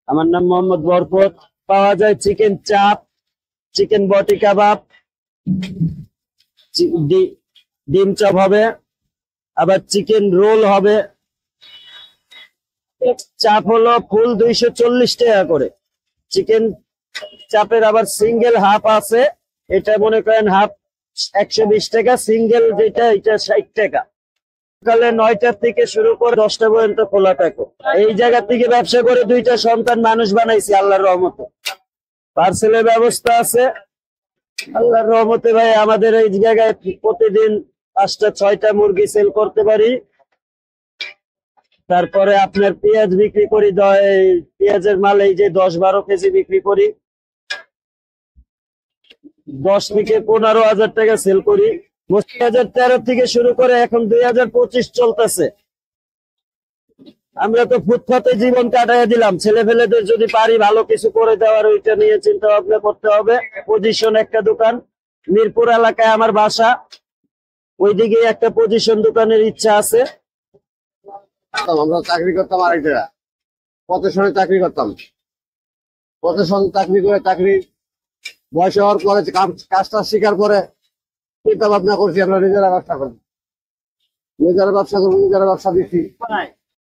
আমার নাম মোহাম্মদ বরকত। পাওয়া যায় চিকেন চাপ, চিকেন বটি কাবাব, ডিম চপ হবে, আবার চিকেন রোল হবে। চাপ হলো ফুল 240 টাকা করে। চিকেন চাপের আবার সিঙ্গেল হাফ আছে, এটা মনে করেন হাফ 120 টাকা, সিঙ্গেল যেটা এটা 60 টাকা। সকালে 9টা থেকে শুরু করে 10টা পর্যন্ত খোলা থাকে। এই জায়গা থেকে ব্যবসা করে 2টা সন্তান মানুষ বানাইছি আল্লাহর রহমতে। পার্সেলের ব্যবস্থা আছে আল্লাহর রহমতে। ভাই আমাদের এই জায়গায় প্রতিদিন 5টা 6টা মুরগি সেল করতে পারি। তারপরে আপনার পেঁয়াজ বিক্রি করি, পেঁয়াজের মাল এই যে 10-12 কেজি বিক্রি করি, 10 থেকে 15,000 টাকা সেল করি। 2013 থেকে শুরু করে এখন 2025 চলতেছে। আমরা তো ফুটপাতে জীবন কাটাইয়া দিলাম। ছেলে ফেলেদের যদি পারি ভালো কিছু করে দেওয়ার, ওইটা নিয়ে চিন্তা ভাবনা করতে হবে। পজিশন একটা দোকান মিরপুর এলাকায় আমার বাসা, ওইদিকে একটা পজিশন দোকানের ইচ্ছা আছে। আমরা চাকরি করতাম আরেক জায়গায়, প্রতিষ্ঠানে চাকরি করতাম। প্রতিষ্ঠান চাকরি করে চাকরি বয়স হওয়ার পরে কাজটা শিকার পরে চিন্তা ভাবনা করছি আমরা নিজেরা ব্যবসা করবো, নিজেরা ব্যবসা করবো, নিজেরা ব্যবসা দিচ্ছি।